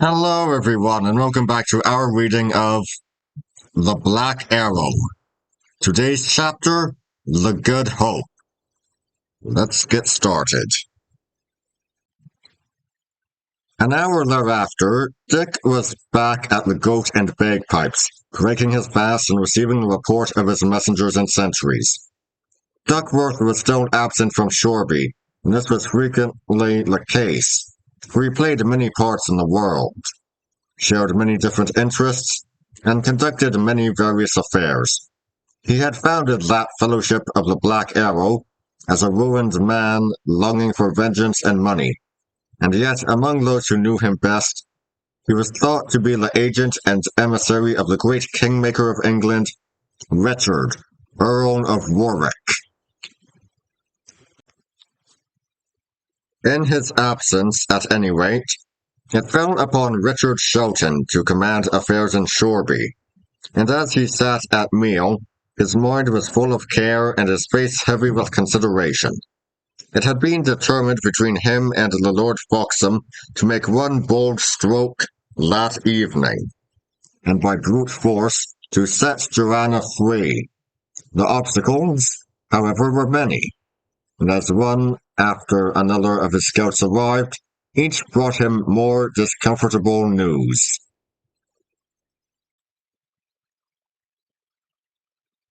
Hello, everyone, and welcome back to our reading of The Black Arrow. Today's chapter, The Good Hope. Let's get started. An hour thereafter, Dick was back at the Goat and Bagpipes, breaking his fast and receiving the report of his messengers and sentries. Duckworth was still absent from Shoreby, and this was frequently the case, for he played many parts in the world, shared many different interests, and conducted many various affairs. He had founded that fellowship of the Black Arrow as a ruined man longing for vengeance and money, and yet among those who knew him best, he was thought to be the agent and emissary of the great kingmaker of England, Richard, Earl of Warwick. In his absence, at any rate, it fell upon Richard Shelton to command affairs in Shoreby, and as he sat at meal, his mind was full of care and his face heavy with consideration. It had been determined between him and the Lord Foxham to make one bold stroke that evening, and by brute force to set Joanna free. The obstacles, however, were many, and as one after another of his scouts arrived, each brought him more discomfortable news.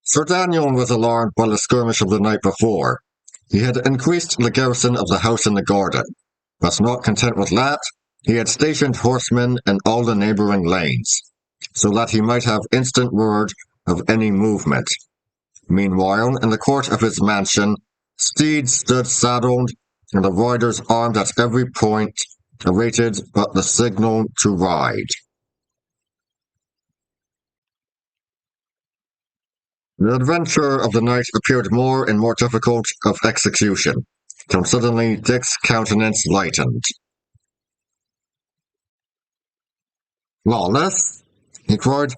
Sir Daniel was alarmed by the skirmish of the night before. He had increased the garrison of the house in the garden, but not content with that, he had stationed horsemen in all the neighbouring lanes, so that he might have instant word of any movement. Meanwhile, in the court of his mansion, steeds stood saddled, and the riders armed at every point, awaited but the signal to ride. The adventure of the night appeared more and more difficult of execution, till suddenly Dick's countenance lightened. "Lawless," he cried,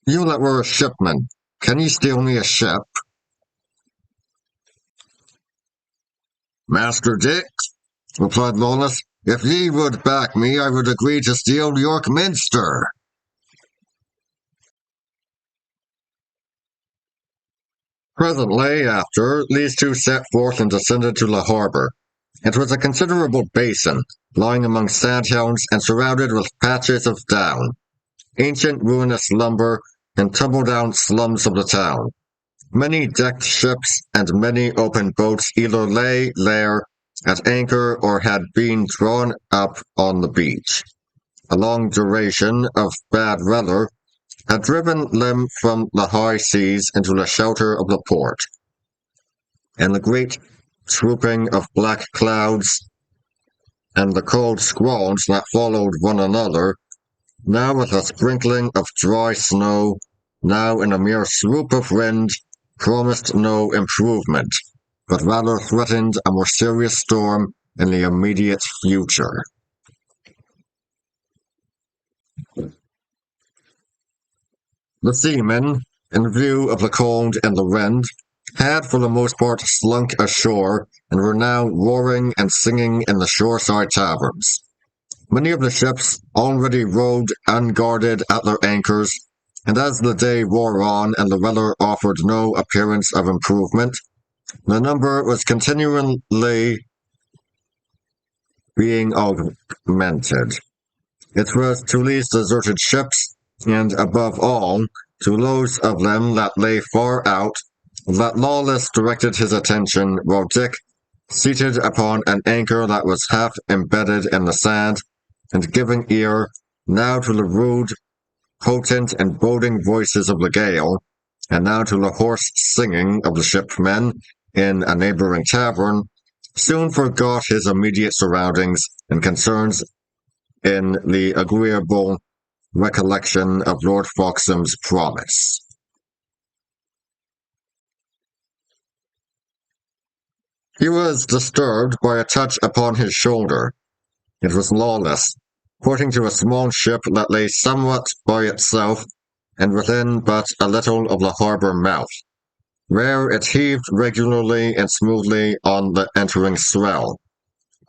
"you that were a shipman, can ye steal me a ship?" "Master Dick," replied Lawless, "if ye would back me, I would agree to steal York Minster." Presently after, these two set forth and descended to the harbour. It was a considerable basin, lying among sandhills and surrounded with patches of down, ancient ruinous lumber, and tumble-down slums of the town. Many decked ships and many open boats either lay there at anchor or had been drawn up on the beach. A long duration of bad weather had driven them from the high seas into the shelter of the port, and the great swooping of black clouds and the cold squalls that followed one another, now with a sprinkling of dry snow, now in a mere swoop of wind, promised no improvement, but rather threatened a more serious storm in the immediate future. The seamen, in view of the cold and the wind, had for the most part slunk ashore and were now roaring and singing in the shoreside taverns. Many of the ships already rode unguarded at their anchors, and as the day wore on and the weather offered no appearance of improvement, the number was continually being augmented. It was to these deserted ships, and above all, to those of them that lay far out, that Lawless directed his attention, while Dick, seated upon an anchor that was half embedded in the sand, and giving ear, now to the rude, potent, and boding voices of the gale, and now to the hoarse singing of the shipmen in a neighbouring tavern, soon forgot his immediate surroundings and concerns in the agreeable recollection of Lord Foxham's promise. He was disturbed by a touch upon his shoulder. It was Lawless, pointing to a small ship that lay somewhat by itself and within but a little of the harbour mouth, where it heaved regularly and smoothly on the entering swell.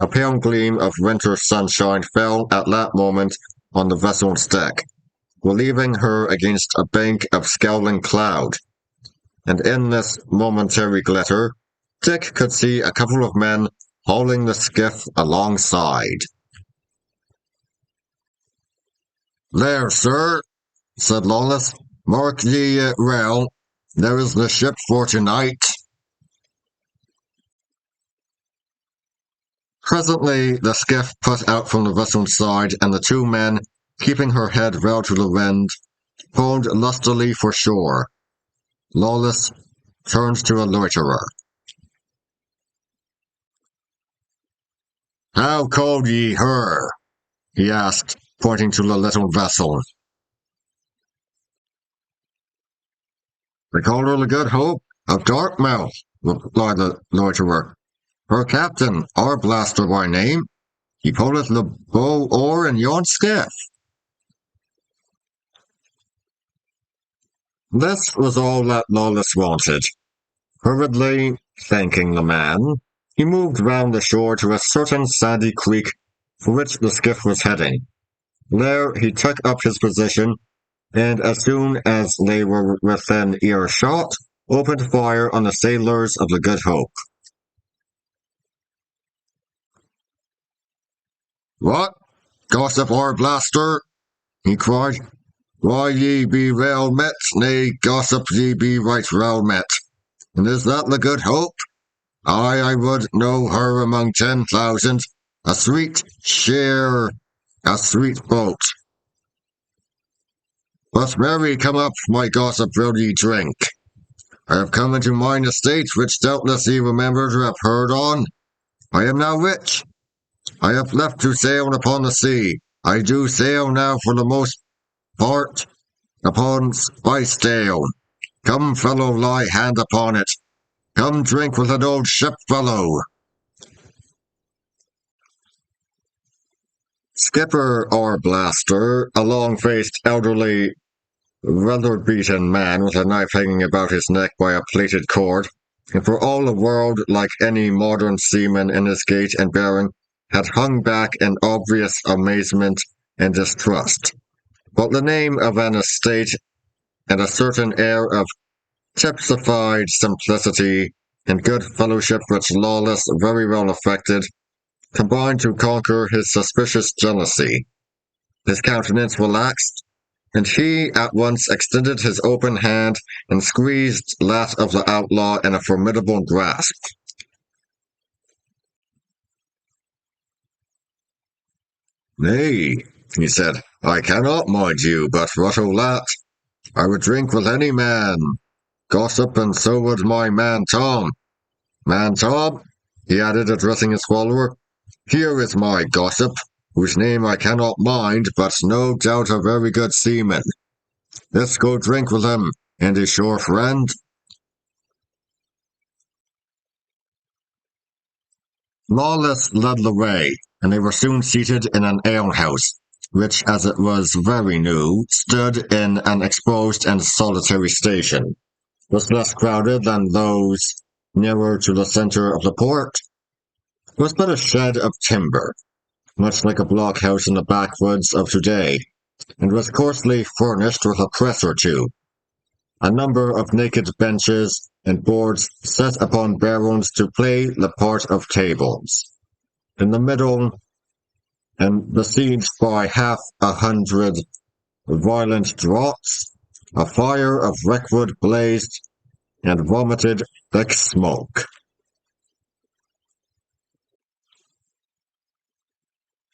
A pale gleam of winter sunshine fell at that moment on the vessel's deck, relieving her against a bank of scowling cloud. And in this momentary glitter, Dick could see a couple of men hauling the skiff alongside. "There, sir," said Lawless. "Mark ye it well. There is the ship for tonight." Presently the skiff put out from the vessel's side, and the two men, keeping her head well to the wind, pulled lustily for shore. Lawless turned to a loiterer. "How called ye her?" he asked, pointing to the little vessel. "They called her the Good Hope of Dartmouth," replied the loiterer. "Her captain, Arblaster by name. He pulleth the bow oar in yon skiff." This was all that Lawless wanted. Hurriedly thanking the man, he moved round the shore to a certain sandy creek for which the skiff was heading. There he took up his position, and as soon as they were within earshot, opened fire on the sailors of the Good Hope. "What? Gossip Arblaster?" he cried. "Why ye be well met, nay, gossip ye be right well met. And is that the Good Hope? I would know her among 10,000. A sweet a sweet boat. But marry come up, my gossip, will ye drink? I have come into mine estate, which doubtless ye remember to have heard on. I am now rich. I have left to sail upon the sea. I do sail now for the most part upon Spicedale. Come, fellow, lie hand upon it. Come drink with an old ship fellow." Skipper Arblaster, a long-faced, elderly, weather-beaten man with a knife hanging about his neck by a plaited cord, and for all the world like any modern seaman in his gait and bearing, had hung back in obvious amazement and distrust. But the name of an estate and a certain air of typified simplicity and good fellowship which Lawless very well affected, combined to conquer his suspicious jealousy. His countenance relaxed, and he at once extended his open hand and squeezed that of the outlaw in a formidable grasp. "Nay," he said, "I cannot mind you, but what o' that? I would drink with any man, gossip, and so would my man Tom. Man Tom," he added, addressing his follower, "here is my gossip, whose name I cannot mind, but no doubt a very good seaman. Let's go drink with him, and his sure friend." Lawless led the way, and they were soon seated in an alehouse, which, as it was very new, stood in an exposed and solitary station, was less crowded than those nearer to the centre of the port. It was but a shed of timber, much like a blockhouse in the backwoods of today, and was coarsely furnished with a press or two, a number of naked benches and boards set upon barrels to play the part of tables. In the middle, and besieged by 100 violent draughts, a fire of wreckwood blazed and vomited thick smoke.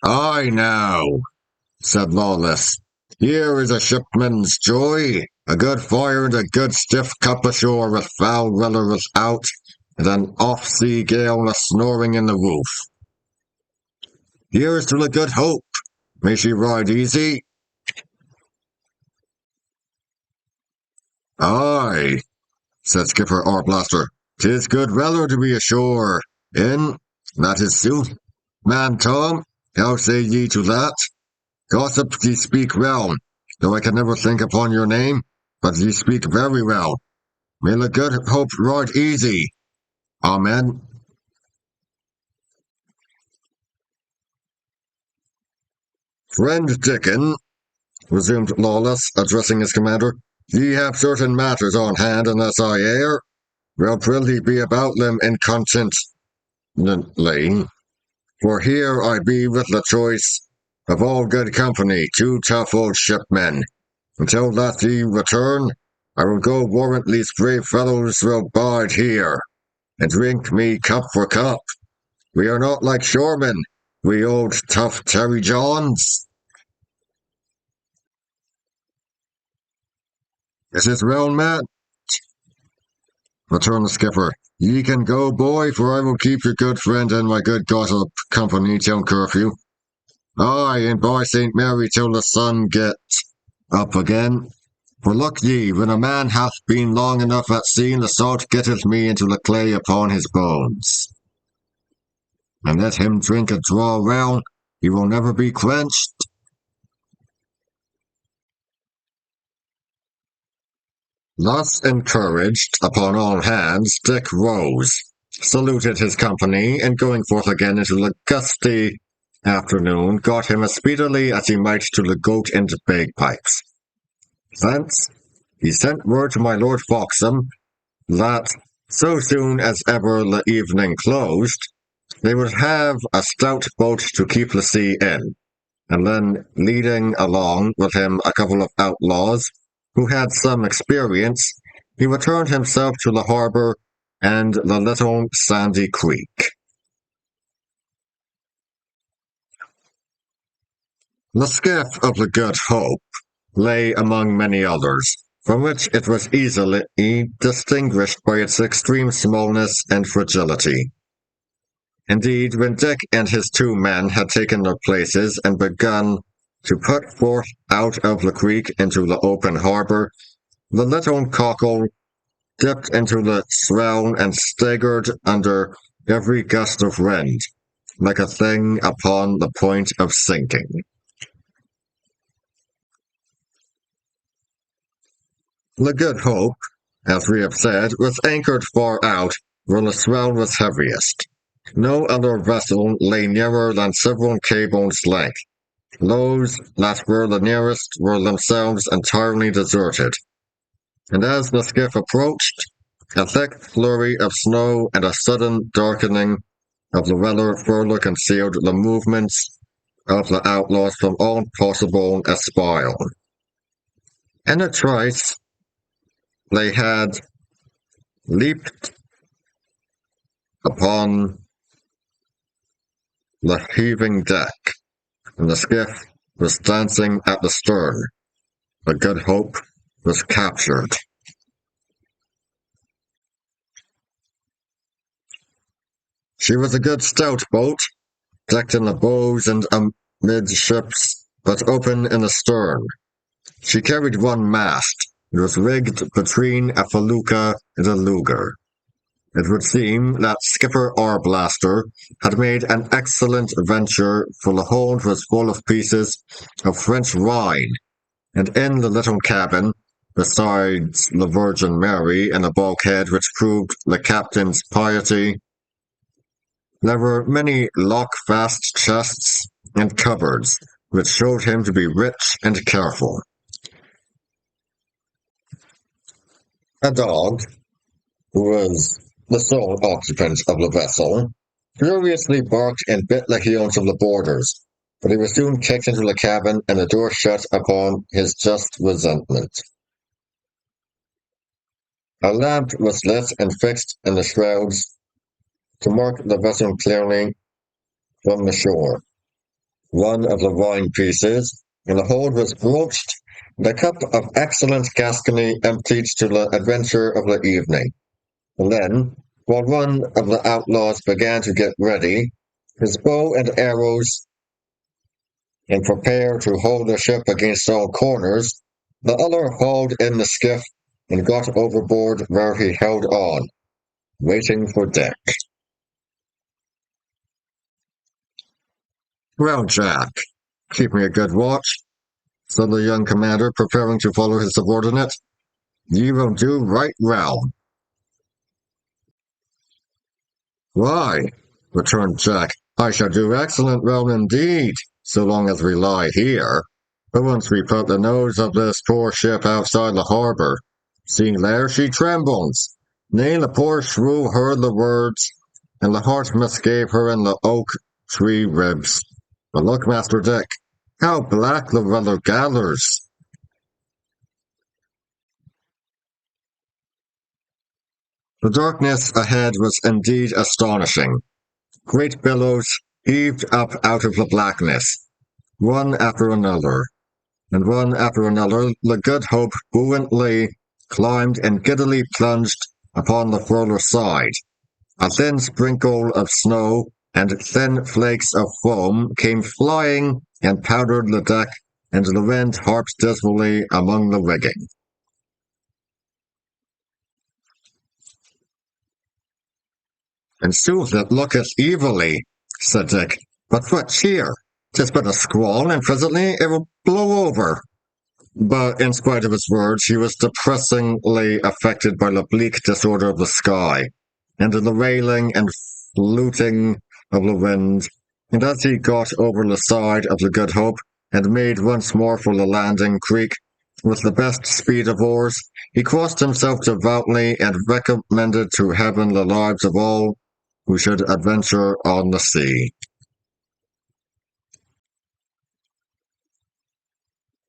"Aye now," said Lawless, "here is a shipman's joy, a good fire and a good stiff cup ashore with foul weather without, and an off-sea gale a-snoring in the roof. Here's to the Good Hope. May she ride easy." "Aye," said Skipper Arblaster, "'tis good weather to be ashore in, that is sooth. Man Tom, how say ye to that? Gossip, ye speak well, though I can never think upon your name, but ye speak very well. May the Good Hope ride easy. Amen." Friend Dickon, resumed Lawless, addressing his commander, ye have certain matters on hand, unless I err. Well, prithee be about them incontinently, for here I be with the choice of all good company, two tough old shipmen. Until that ye return, I will go warrant these brave fellows will bide here, and drink me cup for cup. We are not like shoremen, we old tough Terry Johns. Is this well met? Returned the skipper. Ye can go, boy, for I will keep your good friend and my good gossip company till curfew. Aye, and by St. Mary till the sun get up again. For look ye, when a man hath been long enough at sea, the salt getteth me into the clay upon his bones. And let him drink a draw well, he will never be quenched. Thus encouraged upon all hands, Dick rose, saluted his company, and going forth again into the gusty afternoon, got him as speedily as he might to the Goat and Bagpipes. Thence he sent word to my Lord Foxham that, so soon as ever the evening closed, they would have a stout boat to keep the sea in, and then leading along with him a couple of outlaws who had some experience, he returned himself to the harbour and the little sandy creek. The skiff of the Good Hope lay among many others, from which it was easily distinguished by its extreme smallness and fragility. Indeed, when Dick and his two men had taken their places and begun to put forth out of the creek into the open harbour, the little cockle dipped into the swell and staggered under every gust of wind, like a thing upon the point of sinking. The Good Hope, as we have said, was anchored far out where the swell was heaviest. No other vessel lay nearer than several cables' length. Those that were the nearest were themselves entirely deserted, and as the skiff approached, a thick flurry of snow and a sudden darkening of the weather further concealed the movements of the outlaws from all possible espial. In a trice, they had leaped upon the heaving deck, and the skiff was dancing at the stern. The Good Hope was captured. She was a good stout boat, decked in the bows and amidships, but open in the stern. She carried one mast. It was rigged between a felucca and a lugger. It would seem that Skipper Arblaster had made an excellent venture, for the hold was full of pieces of French wine, and in the little cabin, besides the Virgin Mary and a bulkhead which proved the captain's piety, there were many lock-fast chests and cupboards, which showed him to be rich and careful. A dog, who was the sole occupant of the vessel, furiously barked and bit the heels of the boarders, but he was soon kicked into the cabin and the door shut upon his just resentment. A lamp was lit and fixed in the shrouds to mark the vessel clearly from the shore. One of the wine pieces in the hold was broached, the cup of excellent Gascony emptied to the adventure of the evening. And then, while one of the outlaws began to get ready his bow and arrows and prepare to hold the ship against all corners, the other hauled in the skiff and got overboard where he held on, waiting for Dick. Well, Jack, keep me a good watch, said the young commander, preparing to follow his subordinate. Ye will do right well. Why, returned Jack, I shall do excellent well indeed, so long as we lie here. But once we put the nose of this poor ship outside the harbour, see there she trembles. Nay, the poor shrew heard the words, and the heart misgave her in the oak tree ribs. But look, Master Dick, how black the weather gathers. The darkness ahead was indeed astonishing. Great billows heaved up out of the blackness, one after another, and one after another the Good Hope buoyantly climbed and giddily plunged upon the further side. A thin sprinkle of snow and thin flakes of foam came flying and powdered the deck, and the wind harped dismally among the rigging. "In sooth it looketh evilly," said Dick, "but what cheer? 'Tis but a squall, and presently it will blow over." But in spite of his words, he was depressingly affected by the bleak disorder of the sky, and the wailing and fluting of the wind, and as he got over the side of the Good Hope, and made once more for the landing creek, with the best speed of oars, he crossed himself devoutly, and recommended to heaven the lives of all who should adventure on the sea.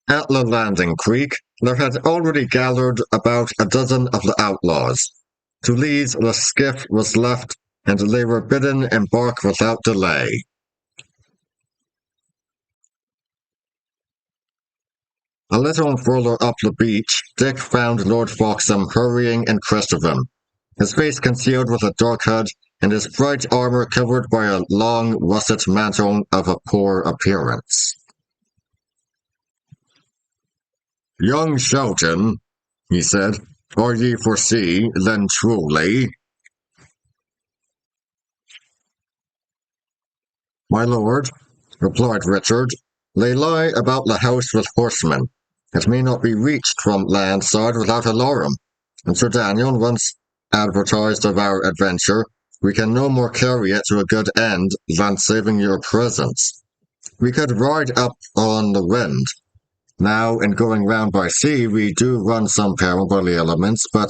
At the landing creek, there had already gathered about a dozen of the outlaws. To these the skiff was left, and they were bidden embark without delay. A little further up the beach, Dick found Lord Foxham hurrying in quest of him, his face concealed with a dark hood, and his bright armour covered by a long russet mantle of a poor appearance. "Young Shelton," he said, "are ye for sea, then truly?" "My lord," replied Richard, "they lie about the house with horsemen. It may not be reached from land side without alarm, and Sir Daniel once advertised of our adventure, we can no more carry it to a good end than saving your presence. We could ride up on the wind. Now, in going round by sea, we do run some peril by the elements, but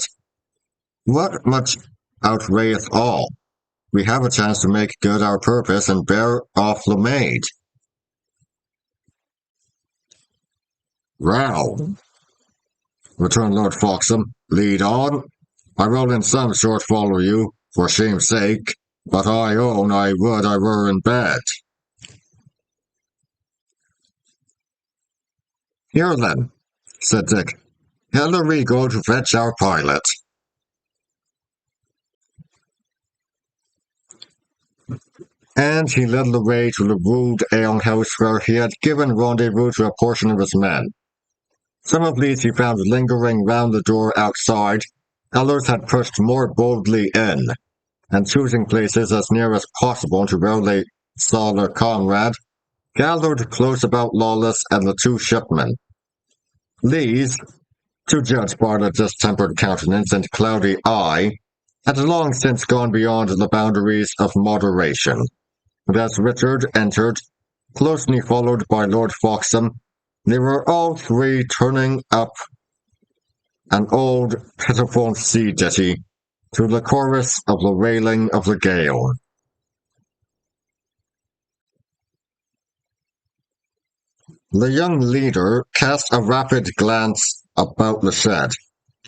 what much outweigheth all? We have a chance to make good our purpose and bear off the maid." "Row," returned Lord Foxham. "Lead on. I will in some sort follow you, for shame's sake, but I own I would I were in bed." "Here then," said Dick. "Hither go to fetch our pilot." And he led the way to the rude alehouse where he had given rendezvous to a portion of his men. Some of these he found lingering round the door outside, others had pushed more boldly in, and choosing places as near as possible to where they saw their comrade, gathered close about Lawless and the two shipmen. These, to judge by the distempered countenance and cloudy eye, had long since gone beyond the boundaries of moderation. But as Richard entered, closely followed by Lord Foxham, they were all three turning up an old pitiful sea ditty to the chorus of the wailing of the gale. The young leader cast a rapid glance about the shed.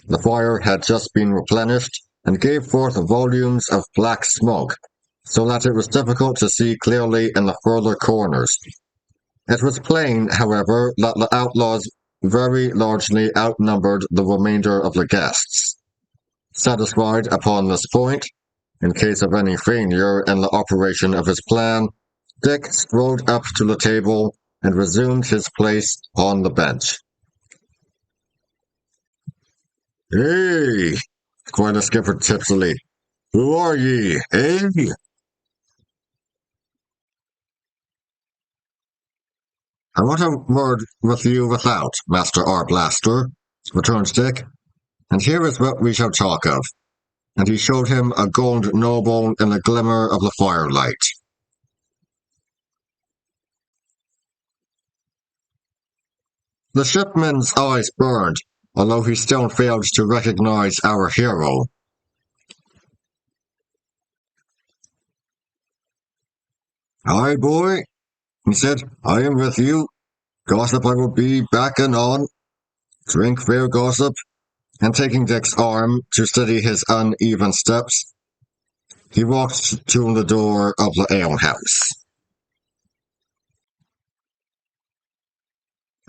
The fire had just been replenished, and gave forth volumes of black smoke, so that it was difficult to see clearly in the further corners. It was plain, however, that the outlaws very largely outnumbered the remainder of the guests. Satisfied upon this point, in case of any failure in the operation of his plan, Dick strolled up to the table and resumed his place on the bench. "Hey!" cried the skipper tipsily. "Who are ye, eh?" "I want a word with you without, Master Arblaster," returned Dick, "and here is what we shall talk of." And he showed him a gold noble in the glimmer of the firelight. The shipman's eyes burned, although he still failed to recognize our hero. "Aye, boy," he said, "I am with you. Gossip I will be back and on. Drink fair gossip." And taking Dick's arm to steady his uneven steps, he walked to the door of the alehouse.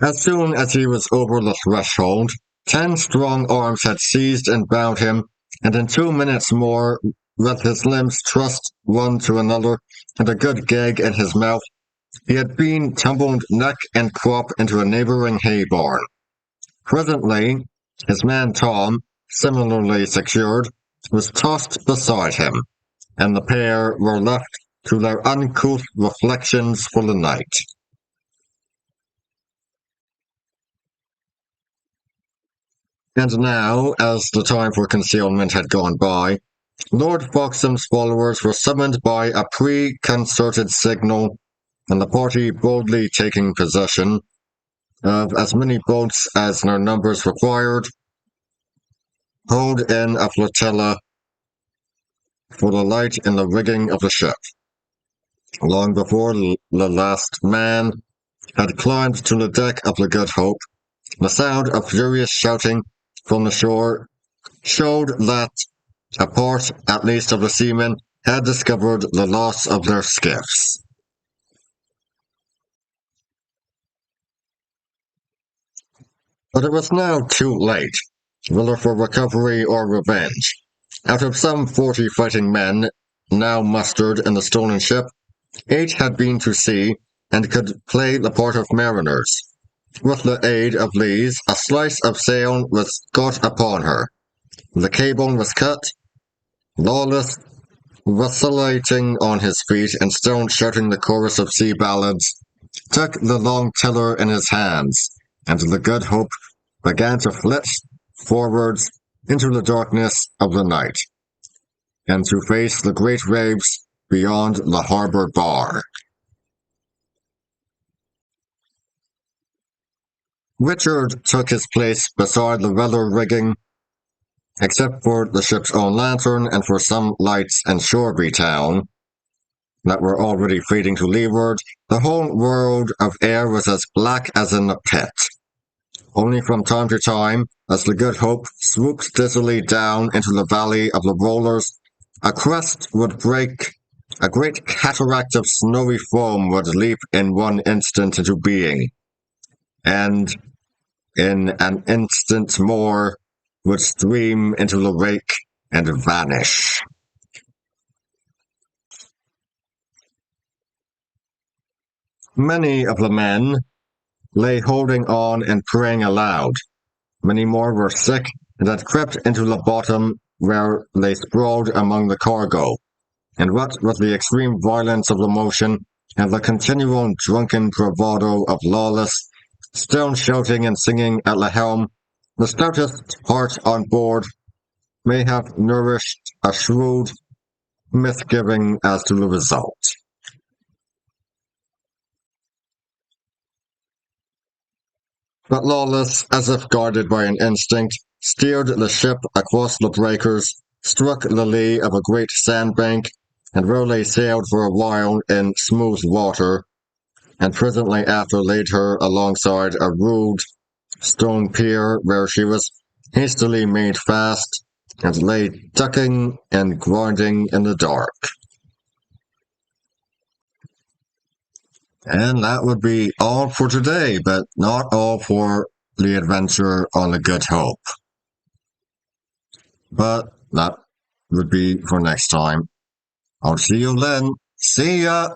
As soon as he was over the threshold, 10 strong arms had seized and bound him, and in 2 minutes more, with his limbs trussed one to another and a good gag in his mouth, he had been tumbled neck and crop into a neighboring hay barn. Presently, his man Tom, similarly secured, was tossed beside him, and the pair were left to their uncouth reflections for the night. And now, as the time for concealment had gone by, Lord Foxham's followers were summoned by a preconcerted signal, and the party boldly taking possession of as many boats as their numbers required, hauled in a flotilla for the light in the rigging of the ship. Long before the last man had climbed to the deck of the Good Hope, the sound of furious shouting from the shore showed that a part, at least, of the seamen had discovered the loss of their skiffs. But it was now too late, whether for recovery or revenge. Out of some 40 fighting men now mustered in the stolen ship, 8 had been to sea and could play the part of mariners. With the aid of these, a slice of sail was got upon her. The cable was cut. Lawless, vacillating on his feet and still shouting the chorus of sea ballads, took the long tiller in his hands, and the Good Hope began to flit forwards into the darkness of the night, and to face the great waves beyond the harbour bar. Richard took his place beside the weather rigging, except for the ship's own lantern and for some lights in Shoreby town that were already fading to leeward. The whole world of air was as black as in a pit. Only from time to time, as the Good Hope swooped dizzily down into the valley of the rollers, a crest would break, a great cataract of snowy foam would leap in one instant into being, and in an instant more would stream into the wake and vanish. Many of the men lay holding on and praying aloud. Many more were sick and had crept into the bottom where they sprawled among the cargo. And what with the extreme violence of the motion and the continual drunken bravado of Lawless, still shouting and singing at the helm, the stoutest heart on board may have nourished a shrewd misgiving as to the result. But Lawless, as if guided by an instinct, steered the ship across the breakers, struck the lee of a great sandbank, and where they sailed for a while in smooth water, and presently after laid her alongside a rude stone pier where she was hastily made fast, and lay ducking and grinding in the dark. And that would be all for today, but not all for the adventure on the Good Hope. But that would be for next time. I'll see you then. See ya!